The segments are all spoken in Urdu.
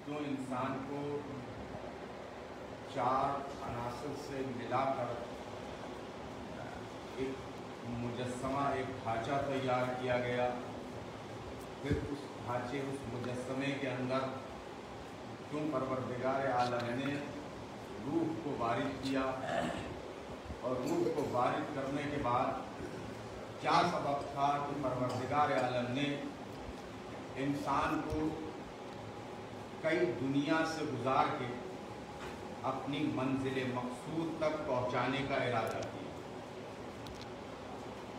جو انسان کو چار عناصر سے ملا کر ایک مجسمہ، ایک ڈھانچہ تیار کیا گیا، پھر اس ڈھانچے، اس مجسمے کے اندر کیوں پروردگار عالم نے روح کو وارد کیا، اور روح کو وارد کرنے کے بعد کیا سبب تھا کہ پروردگار عالم نے انسان کو کئی دنیا سے گزار کے اپنی منزل مقصود تک پہنچانے کا ارادہ کیا۔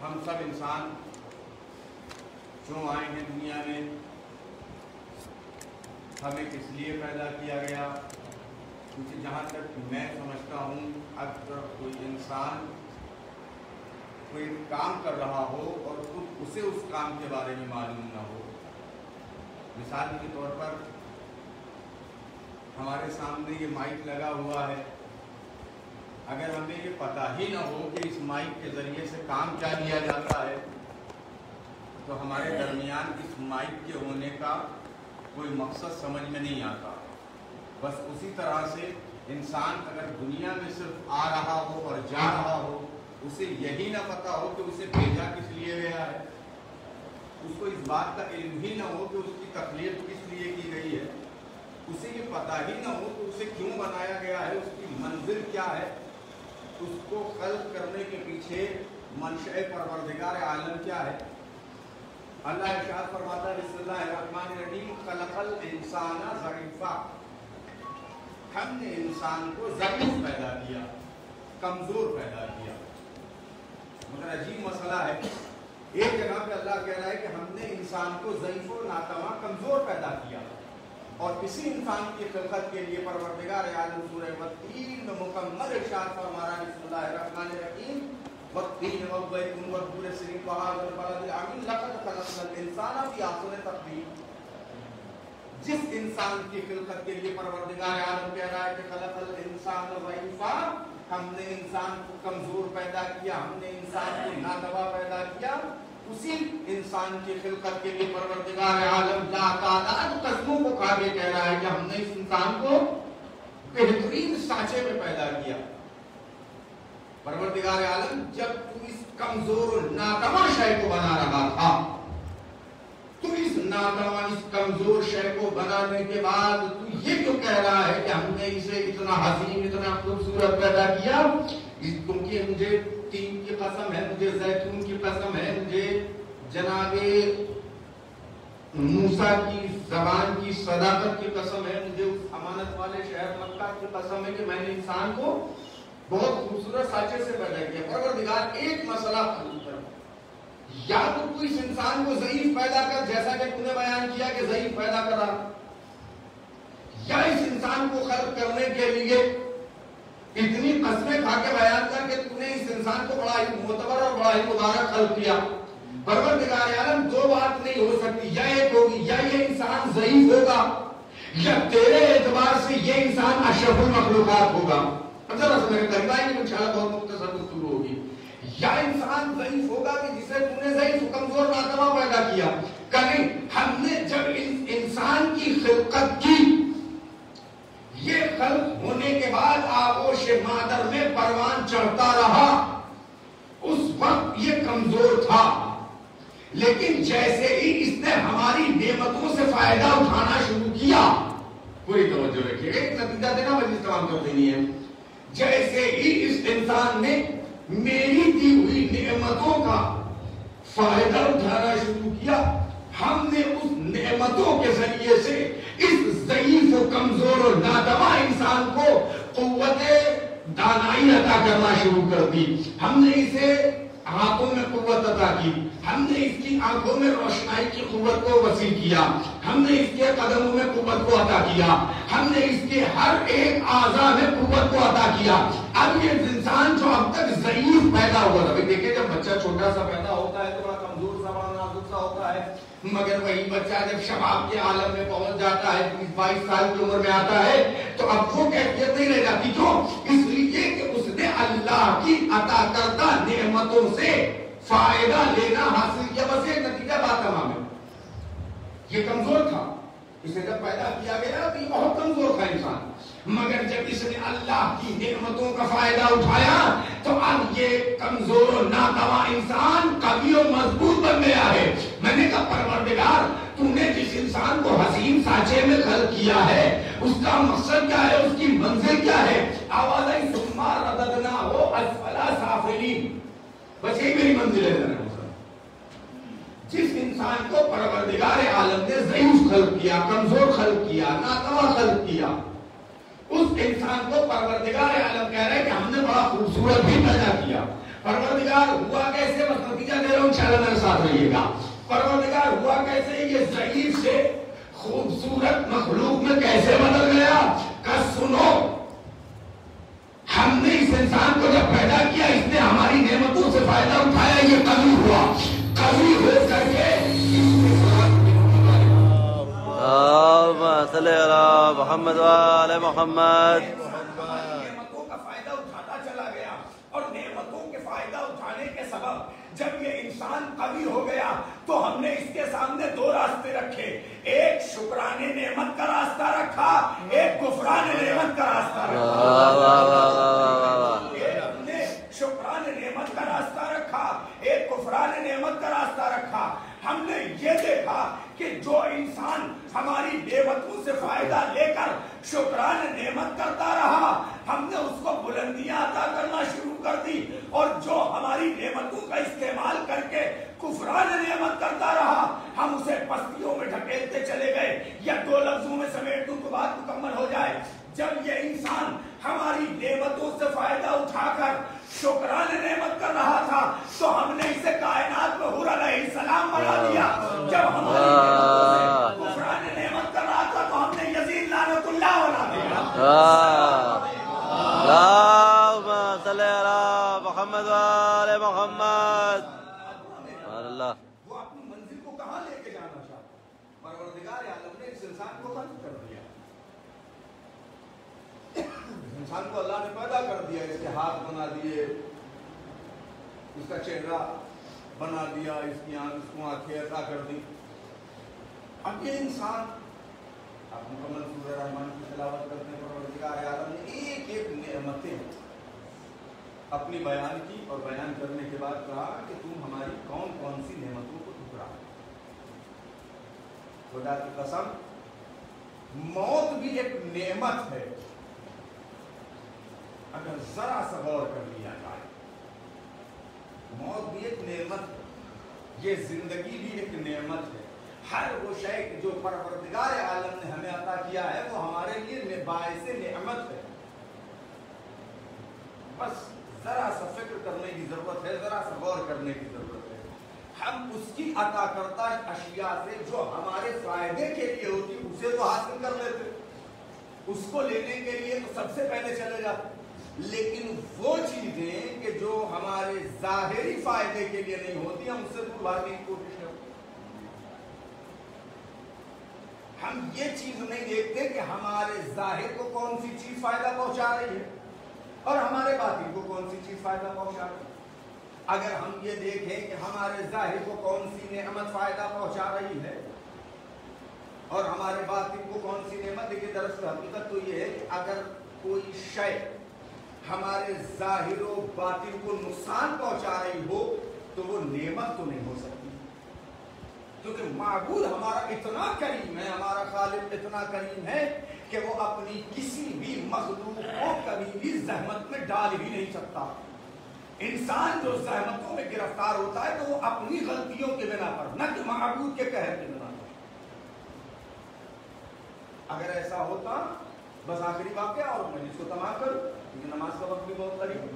ہم سب انسان کیوں آئے ہیں دنیا میں؟ ہمیں کس لیے پیدا کیا گیا؟ کیونکہ جہاں تک میں سمجھتا ہوں، اگر کوئی انسان کوئی کام کر رہا ہو اور خود اسے اس کام کے بارے میں معلوم نہ ہو، مثال کے طور پر ہمارے سامنے یہ مائک لگا ہوا ہے، اگر ہمیں یہ پتہ ہی نہ ہو کہ اس مائک کے ذریعے سے کام کیا لیا جاتا ہے، تو ہمارے درمیان اس مائک کے ہونے کا کوئی مقصد سمجھ میں نہیں آتا۔ بس اسی طرح سے انسان اگر دنیا میں صرف آ رہا ہو اور جا رہا ہو، اسے یہی نہ پتا ہو کہ اسے بھیجا کس لیے گیا ہے، اس کو اس بات کا علم ہی نہ ہو کہ اس کی تخلیق کس لیے کی گئی ہے، اسے یہ پتہ ہی نہ ہو کہ اسے کیوں بنایا گیا ہے، اس کی منزل کیا ہے، اس کو خلق کرنے کے پیچھے منشأ پروردگار عالم کیا ہے۔ اللہ ارشاد فرماتا ہے بسم اللہ الرحمن الرحیم خلق الانسان ضعیفا، ہم نے انسان کو ضعیف پیدا کیا، کمزور پیدا کیا۔ مگر عجیب مسئلہ ہے، ایک جگہ پہ اللہ کہہ رہا ہے کہ ہم نے انسان کو ضعیف و ناتواں کمزور پیدا کیا، اور اسی انسان کی خلقت کے لیے پروردگار عالم سورہ والتین میں مکمل ارشاد فرما رہا ہے بسم اللہ الرحمن الرحیم والتین والزیتون والطور سینین وہذا البلد الامین لقد خلقنا الانسان فی احسن تقویم۔ جس انسان کی خلقت کے لیے پروردگار عالم کہہ رہا ہے کہ خلق الانسان ضعیفا، ہم نے انسان کو کمزور پیدا کیا، ہم نے انسان کو ناتواں پیدا کیا، اسی انسان کی خلقت کے لیے پروردگار عالم لا تعداد قسموں کو کھا کے کہہ رہا ہے کہ ہم نے اس انسان کو بہترین سانچے میں پیدا کیا۔ پروردگار عالم جب تو اس کمزور و ناتواں شے کو بنا رہا تھا، تو اس ناتواں اس کمزور شے کو بنانے کے بعد تو یہ کیوں کہہ رہا ہے کہ ہم نے اسے اتنا حسین اتنا خوبصورت پیدا کیا؟ کیونکہ مجھے تین کی قسم ہے، مجھے زیتون کی قسم ہے، مجھے جناب موسیٰ کی زبان کی صداقت کی قسم ہے، مجھے اس امانت والے شہر مکہ کی قسم ہے کہ میں نے انسان کو بہت خوبصورت سانچے سے پیدا کیا۔ پروردگار ایک مسئلہ حل کر، یا تو اس انسان کو ضعیف پیدا کر جیسا کہ تو نے بیان کیا کہ ضعیف پیدا کرا، یا اس انسان کو خلق کرنے کے لیے اتنی قسمیں کھا کے بیان کر کہ تو نے اس انسان کو بڑا ہی معتبر اور بڑا ہی مبارک خلق کیا۔ پروردگار عالم دو بات نہیں ہو سکتی، یا ایک ہوگی یا یہ انسان ضعیف ہوگا، یا تیرے اعتبار سے یہ انسان اشرف المخلوقات ہوگا۔ اب ذرا سے میرے قریب آئیں گے، انشاءاللہ بہت مختصر گفتگو ہوگی۔ یا انسان ضعیف ہوگا کہ جسے تو نے ضعیف کمزور ناتواں پیدا کیا، کہیں ہم نے جب انسان کی خلقت کی، یہ خلق ہونے کے بعد آغوش مادر میں پروان چڑھتا رہا، اس وقت یہ کمزور تھا، لیکن جیسے ہی اس نے ہماری نعمتوں سے فائدہ اٹھانا شروع کیا، پوری توجہ رکھیے گا، ایک نتیجہ دینا مجلس تمام کر دینی ہے، جیسے ہی اس انسان نے میری دی ہوئی نعمتوں کا فائدہ اٹھانا شروع کیا، ہم نے اس نعمتوں کے ذریعے سے اس ضعیف و کمزور اور ناتواں انسان کو قوت دانائی عطا کرنا شروع کر دی۔ ہم نے اسے ہاتھوں میں قوت عطا کی، ہم نے اس کی آنکھوں میں روشنائی کی قوت کو وسیع کیا، ہم نے اس کے قدموں میں قوت کو عطا کیا، ہم نے اس کے ہر ایک اعضاء میں قوت کو عطا کیا۔ اب یہ انسان جو اب تک ضعیف پیدا ہوا تھا، دیکھیں جب بچہ چھوٹا سا پیدا ہوتا ہے تو بڑا کمزور سا بڑا نازک سا ہوتا ہے، مگر وہی بچہ جب شباب کے عالم میں پہنچ جاتا ہے، 22 سال کی عمر میں آتا ہے، تو اب وہ کیفیت نہیں رہ جاتی، کیوں؟ اس لیے کہ اس نے اللہ کی عطا کردہ نعمتوں سے فائدہ لینا حاصل کیا۔ بس ایک نتیجہ بات تمام ہے، یہ کمزور تھا، اسے جب پیدا کیا گیا تو یہ بہت کمزور تھا انسان، مگر جب اس نے اللہ کی نعمتوں کا فائدہ اٹھایا تو اب یہ کمزور و ناتواں انسان قوی و مضبوط بن گیا ہے۔ میں نے کہا پروردگار تو نے جس انسان کو حسین سانچے میں خلق کیا ہے اس کا مقصد کیا ہے، اس کی منزل کیا ہے؟ آواز آئی ثم رددناہ اسفل سافلین، بس یہی میری منزل ہے۔ جس انسان کو پروردگار عالم نے ضعیف خلق کیا، کمزور خلق کیا، ناتواں خلق کیا، اس انسان کو پروردگار عالم کہہ رہے کہ ہم نے بڑا خوبصورت بھی پیدا کیا۔ پروردگار ہوا کیسے؟ بس نتیجہ دے رہا ہوں، انشاءاللہ میرے ساتھ رہیے گا۔ پروردگار ہوا کیسے؟ یہ ضعیف سے خوبصورت مخلوق میں کیسے بدل گیا؟ کہ سنو، ہم نے اس انسان کو جب پیدا کیا اس نے ہماری نعمتوں سے فائدہ اٹھایا، یہ قوی ہوا، قوی ہو کر کے اللهم صل علی محمد وعلی محمد، نعمتوں کا فائدہ اٹھاتا چلا گیا، اور نعمتوں کے فائدہ اٹھانے کے سبب جب یہ انسان قوی ہو گیا تو ہم نے اس کے سامنے دو راستے رکھے، ایک شکرانے نعمت کا راستہ رکھا، ایک کفران نعمت کا راستہ رکھا۔ ایک ہم نے شکران نعمت کا راستہ رکھا، ایک کفران نعمت کا راستہ رکھا۔ ہم نے یہ دیکھا کہ جو انسان ہماری نعمتوں سے فائدہ لے کر شکران نعمت کرتا رہا ہم نے اس کو بلندیاں عطا کرنا شروع کر دی، اور جو ہماری نعمتوں کا استعمال کر کے کفران نعمت کرتا رہا ہم اسے پستیوں میں ڈھکیلتے چلے گئے۔ یا دو لفظوں میں سمیٹ دوں تو بات مکمل ہو جائے، جب یہ انسان ہماری نعمتوں سے فائدہ اٹھا کر شکران نعمت کر رہا تھا تو ہم نے اسے کائنات میں حور علیہ السلام بنا دیا، جب ہماری نعمتوں سے کفران نعمت کر رہا تھا تو ہم نے یزید لعنت اللہ بنا دیا۔ اللهم صل علی محمد وعلی محمد۔ اللہ وہ اپنی منزل کو کہاں لے کے جانا چاہتا؟ پروردگار عالم نے اس انسان کو خلق کر دیا، انسان کو اللہ نے پیدا کر دیا، اس کے ہاتھ بنا دیے، اس کا چہرہ بنا دیا، اس کی آنکھیں عطا کر دی۔ اب یہ انسان آپ مکمل سورہ رحمان کی تلاوت کرتے ہیں، پروردگار عالم نے ایک ایک نعمتیں اپنی بیان کی، اور بیان کرنے کے بعد کہا کہ تم ہماری کون کون سی نعمتوں کو ٹھکرا۔ خدا کی قسم موت بھی ایک نعمت ہے اگر ذرا سا غور کر لیا جائے، موت بھی ایک نعمت ہے، یہ زندگی بھی ایک نعمت ہے۔ ہر وہ شے جو پروردگار عالم نے ہمیں عطا کیا ہے وہ ہمارے لیے باعث نعمت ہے، بس ذرا سا فکر کرنے کی ضرورت ہے، ذرا سا غور کرنے کی ضرورت ہے۔ ہم اس کی عطا کردہ اشیاء سے جو ہمارے فائدے کے لیے ہوتی اسے تو حاصل کر لیتے، اس کو لینے کے لیے تو سب سے پہلے چلے جاتے، لیکن وہ چیزیں کہ جو ہمارے ظاہری فائدے کے لیے نہیں ہوتی ہم اس سے دور بھاگنے کی کوشش کرتے۔ ہم یہ چیز نہیں دیکھتے کہ ہمارے ظاہر کو کون سی چیز فائدہ پہنچا رہی ہے اور ہمارے باطن کو کون سی چیز فائدہ پہنچا رہی ہے۔ اگر ہم یہ دیکھیں کہ ہمارے ظاہر کو کون سی نعمت فائدہ پہنچا رہی ہے اور ہمارے باطن کو کون سی نعمت، دیکھیے دراصل حقیقت تو یہ ہے کہ اگر کوئی شے ہمارے ظاہر و باطن کو نقصان پہنچا رہی ہو تو وہ نعمت تو نہیں ہو سکتی، کیونکہ معبود ہمارا اتنا کریم ہے، ہمارا خالق اتنا کریم ہے کہ وہ اپنی کسی بھی مخلوق کو کبھی بھی زحمت میں ڈال ہی نہیں سکتا۔ انسان جو زحمتوں میں گرفتار ہوتا ہے تو وہ اپنی غلطیوں کے بنا پر، نہ کہ معبود کے قہر کے بنا پر۔ اگر ایسا ہوتا، بس آخری واقعہ اور میں اس کو تمام کروں کیونکہ نماز کا وقت بھی بہت قریب ہے،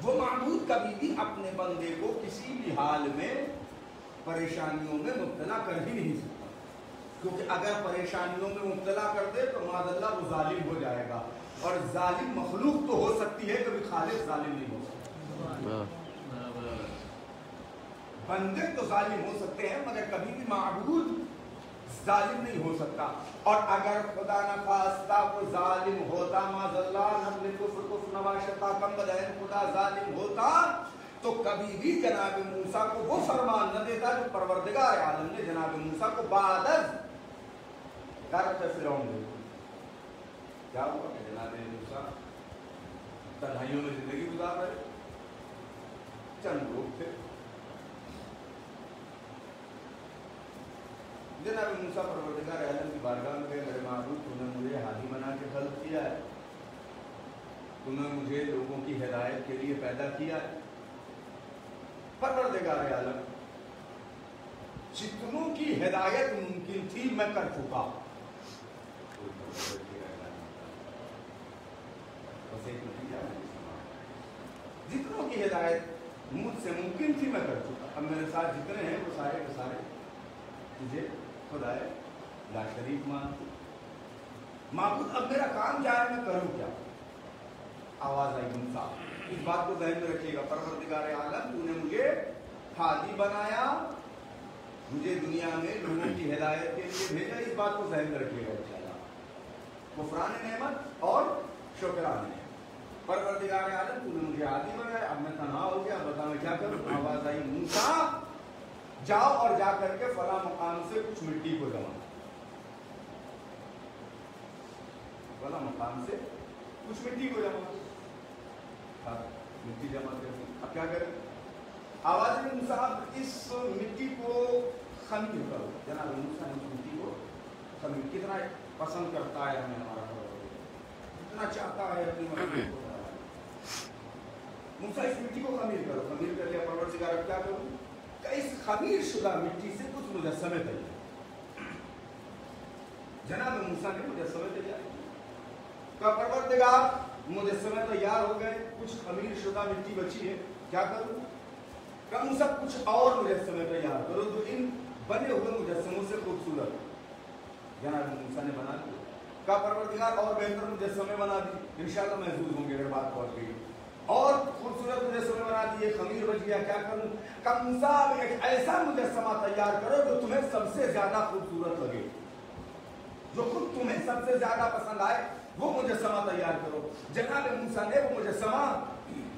وہ معبود کبھی بھی اپنے بندے کو کسی بھی حال میں پریشانیوں میں مبتلا کر ہی نہیں سکتا، کیونکہ اگر پریشانیوں میں مبتلا کر دے تو معاذ اللہ وہ ظالم ہو جائے گا، اور ظالم مخلوق تو ہو سکتی ہے کبھی خالق ظالم نہیں ہو سکتا۔ بندے تو ظالم ہو سکتے ہیں مگر کبھی بھی معبود ظالم نہیں ہو سکتا، اور اگر خدا نخواستہ وہ ظالم ہوتا، معاذ اللہ نبل کفر کفر نواشتا کم بدہن، خدا ظالم ہوتا تو کبھی بھی جناب موسیٰ کو وہ فرمان نہ دیتا جو پروردگار عالم نے جناب موسیٰ کو بعد از ڈائریکٹر فرعون نے کیا ہوا کہ جناب موسیٰ تنہائیوں میں زندگی گزار رہے، چند لوگ تھے، جناب موسیٰ پروردگار عالم کی بارگاہ میں گئے، میرے معبود تو نے مجھے ہادی بنا کے خلق کیا ہے، تم نے مجھے لوگوں کی ہدایت کے لیے پیدا کیا ہے، پروردگار عالم جتنوں کی ہدایت ممکن تھی میں کر چکا، جتنوں کی ہدایت مجھ سے ممکن تھی میں کر چکا، اب میرے ساتھ جتنے ہیں وہ سارے کے سارے تجھے خدا لا شریک مانتے، معبود اب میرا کام کیا ہے، میں کروں کیا؟ آواز آئی موسیٰ، اس بات کو ذہن میں رکھیے گا، پروردگار عالم تو نے مجھے ہادی بنایا، مجھے دنیا میں لوگوں کی ہدایت کے لیے بھیجا، اس بات کو ذہن میں رکھیے گا انشاءاللہ، غفران نعمت اور شکرانہ نعمت، پروردگار عالم تو نے مجھے ہادی بنایا، اب میں تنہا ہو گیا، بتا میں کیا کروں؟ آواز آئی موسیٰ جاؤ اور جا کر کے فلاں مقام سے کچھ مٹی کو جمع، فلاں مقام سے کچھ مٹی کو جمع، مٹی جمع کرتی، اب کیا کریں؟ آواز میں موسیٰ اس مٹی کو خمیر کرو، جناب موسیٰ اس مٹی کو خمیر، کتنا پسند کرتا ہے ہمیں ہمارا پروردگار، کتنا چاہتا ہے اپنی مخلوق کو، موسیٰ اس مٹی کو خمیر کرو، خمیر کر لیا، پروردگار اب کیا کروں؟ کہ اس خمیر شدہ مٹی سے کچھ مجسمے تیار، جناب موسیٰ نے مجسمے تیار کیا، پروردگار مجسمے تیار ہو گئے، کچھ خمیر شدہ مٹی بچی ہے، کیا کروں؟ کہ موسیٰ کچھ اور مجسمے تیار کرو جو ان بنے ہوئے مجسموں سے خوبصورت، جناب موسیٰ نے بنا دیا، کہ پروردگار اور بہتر مجسمے بنا دی، انشاءاللہ محظوظ ہوں گے اگر بات پہنچ گئی، اور خوبصورت مجسمے بنا دیے، خمیر بچ گیا، کیا کروں؟ کہ موسیٰ ایک ایسا مجسمہ تیار کرو جو تمہیں سب سے زیادہ خوبصورت لگے، جو خود تمہیں سب سے زیادہ پسند آئے وہ مجسمہ تیار کرو، جناب موسیٰ نے وہ مجسمہ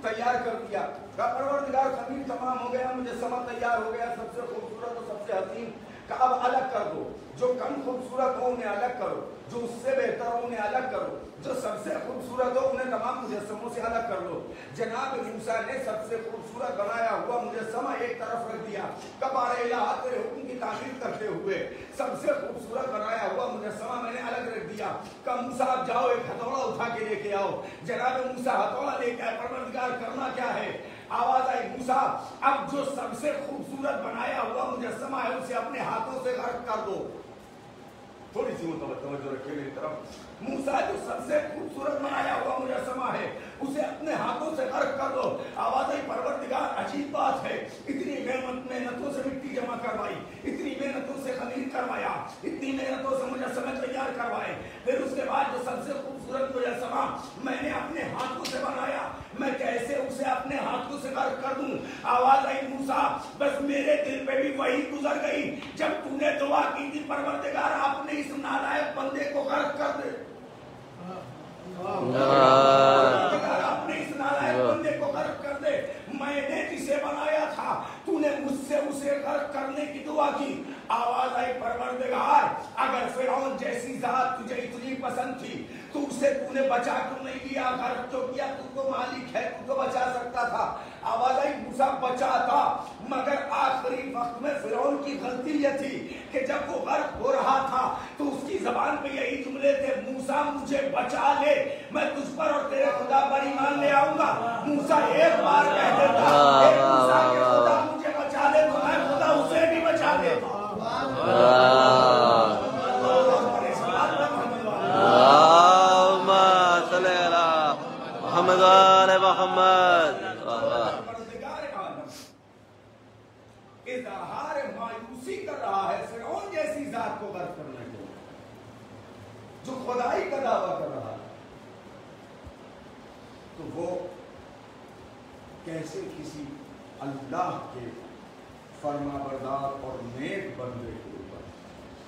تیار کر دیا، کہ پروردگار خمیر تمام ہو گیا، مجسمہ تیار ہو گیا، سب سے خوبصورت اور سب سے حسین، کہ اب الگ کر دو، جو کم خوبصورت ہو انہیں الگ کرو، جو اس سے بہتر ہو انہیں الگ کرو، جو سب سے خوبصورت ہو انہیں تمام مجسموں سے الگ کر لو، جناب موسیٰ نے سب سے خوبصورت بنایا ہوا مجسمہ ایک طرف رکھ دیا، کہ بارہ الہ تیرے حکم کی تعمیر کرتے ہوئے سب سے خوبصورت بنایا ہوا مجسمہ میں نے الگ رکھ دیا، کہ موسیٰ اب جاؤ ایک ہتھوڑا اٹھا کے لے کے آؤ، جناب موسیٰ ہتھوڑا لے کے آئے، پروردگار کرنا کیا ہے؟ آواز آئی موسیٰ اب جو سب سے خوبصورت بنایا ہوا مجسمہ ہے اسے اپنے ہاتھوں سے غرق کر دو، تھوڑی سی توجہ رکھیے میری طرف، موسیٰ جو سب سے خوبصورت بنایا ہوا مجسمہ ہے اسے اپنے ہاتھوں سے غرق کر دو، آواز آئی پروردگار عجیب بات ہے، اتنی محنتوں سے مٹی جمع کروائی، اتنی محنتوں سے خمیر کروایا، اتنی محنتوں سے مجسمے تیار کروائے، پھر اس کے بعد جو سب سے خوبصورت مجسمہ میں نے اپنے ہاتھوں سے بنایا میں کیسے اسے اپنے ہاتھوں سے غرق کر دوں؟ آواز آئی موسیٰ بس میرے دل پہ بھی وہی گزر گئی جب تو نے دعا کی تھی پروردگار اپنے اس نالائق بندے کو غرق کر دے، اپنے اس نالائق بندے کو غرق کر دے، میں نے جسے بنایا تھا تو نے مجھ سے اسے غرق کرنے کی دعا کی، آواز آئی پروردگار اگر فرعون جیسی ذات تجھے اتنی پسند تھی تو اسے تو نے بچا کیوں نہیں لیا، غرق تو کیا، تو تو مالک ہے، تو تو بچا سکتا تھا، آواز آئی موسیٰ بچا تھا مگر آخری وقت میں فرعون کی غلطی یہ تھی کہ جب وہ غرق ہو رہا تھا تو اس کی زبان پہ یہی جملے تھے موسیٰ مجھے بچا لے میں تجھ پر اور تیرے خدا پر ایمان لے آؤں گا، موسیٰ ایک بار کہہ دیتا اے موسیٰ کہ خدا مجھے بچا لے تو میں خدا اسے بھی بچا لیتا، محمد والے محمد، اظہار مایوسی کر رہا ہے فرعون جیسی ذات کو غرق کرنے کے لیے جو خدائی کا دعویٰ کر رہا ہے، تو وہ کیسے کسی اللہ کے فرما بردار اور نیک بندے کے اوپر،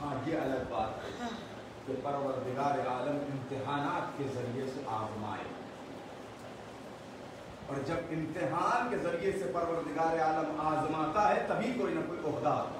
ہاں یہ الگ بات ہے کہ پروردگار عالم امتحانات کے ذریعے سے آزمائے، اور جب امتحان کے ذریعے سے پروردگار عالم آزماتا ہے تبھی کوئی نہ کوئی عہدہ آتا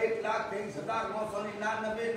1,23,999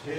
6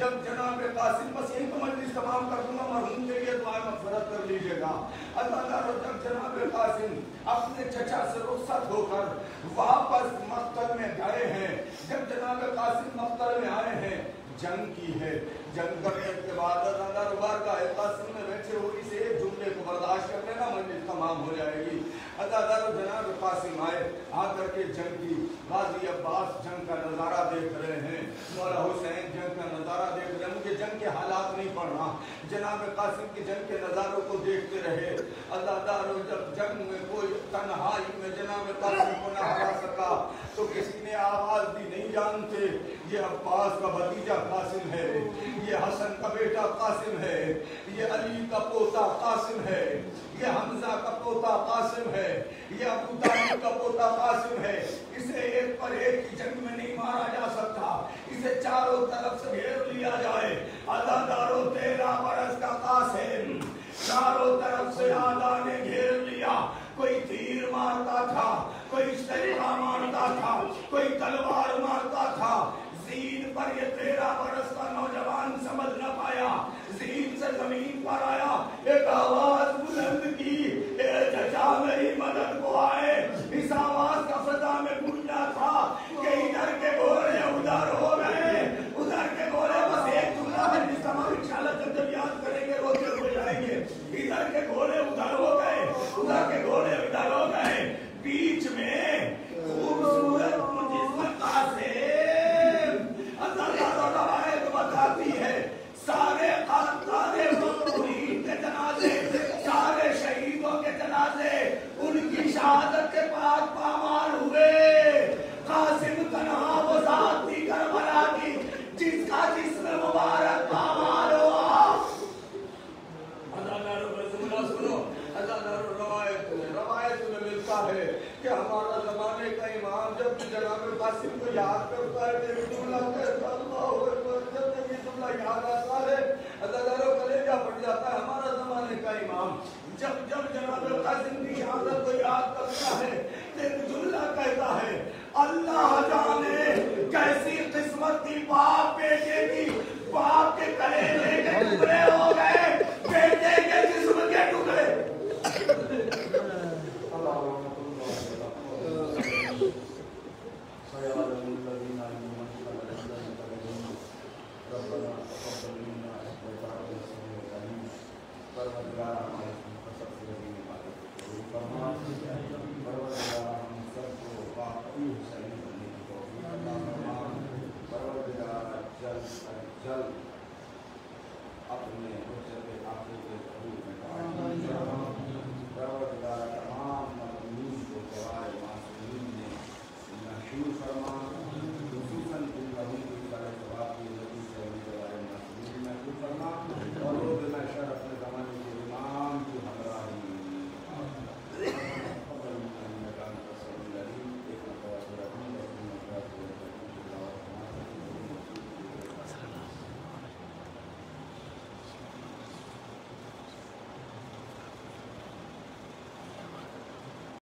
جب جناب قاسم، بس یہی تو مجلس تمام کر دوں گا، مرحوم کے لیے دعائیں مغفرت کر لیجیے گا اللہ تعالیٰ، جب جناب قاسم اپنے چچا سے رخصت ہو کر واپس مقتل میں گئے ہیں، جب جناب قاسم مقتل میں آئے ہیں، جنگ کی ہے، جنگ کرنے کے بعد اللہ بارگاہ قاسم میں بیٹھے ہو اسے ایک جملے کو برداشت کر لینا، مجلس تمام ہو جائے گی۔ اللہ تعالیٰ جناب قاسم آئے، آ کر کے جنگ کی، غازی عباس جنگ کا نظارہ دیکھ رہے ہیں، مولا حسین جنگ کا نظارہ دیکھ رہے ہیں، مجھے جنگ کے حالات نہیں پڑھنا، جناب قاسم کی جنگ کے نظاروں کو دیکھتے رہے۔ اللہ تعالیٰ جب جنگ میں کوئی تنہائی میں جناب قاسم کو نہ ہرا سکا تو کسی نے آواز دی، نہیں جانتے یہ عباس کا بھتیجا قاسم ہے، یہ حسن کا بیٹا قاسم ہے، یہ علی کا پوتا قاسم ہے، یہ حمزہ کا پوتا قاسم ہے، یہ ابو طالب کا پوتا قاسم ہے، اسے ایک پر ایک کی جنگ میں نہیں مارا جا سکتا، اسے چاروں طرف سے گھیر لیا جائے۔ اللہ دارو 13 برس کا قاسم، چاروں طرف سے آدھا نے گھیر لیا، کوئی تیر مارتا تھا، کوئی سریحہ مارتا تھا، کوئی تلوار مارتا تھا۔ زین پر یہ 13 برس کا نوجوان سمجھ نہ پایا، زین سے زمین پر آیا، ایک آواز بلند کی، اے چچا میری مدد کو آئے۔ اس آواز کا فضا میں گونجا تھا کہ ادھر کے گھوڑے ادھر ہو گئے، ادھر کے گھوڑے، بس ایک جملہ ہے جس کا ہم انشاءاللہ جب یاد کریں گے روتے ہو جائیں گے، ادھر کے گھوڑے ادھر ہو گئے، ادھر کے گھوڑے ادھر ہو گئے، بیچ میں خوبصورت جسم قاسم، اللہ روایت بتاتی ہے سارے مقتولین کے جنازے، سارے شہیدوں کے جنازے ان کی شہادت کے پاک پامال ہوئے، قاسم تنہا وہ ذات تھی کربلا کی جس کا جسم مبارک پامال ہوا۔ روایت میں ملتا ہے کہ ہمارا زمانے کا امام جب جناب قاسم کو یاد کرتا ہے کہ جملہ کہتا اللہ اکبر، جب یہ جملہ یاد آتا ہے اللہ تعالیٰ کلیجہ پھٹ جاتا ہے۔ ہمارا زمانے کا امام جب جناب قاسم کی شہادت کو یاد کرتا ہے تو ایک جملہ کہتا ہے، اللہ جانے کیسی قسمت تھی باپ بیٹے کی، باپ کے کلیجے کے ٹکڑے ہو گئے، بیٹے کے جسم کے ٹکڑے۔ فرما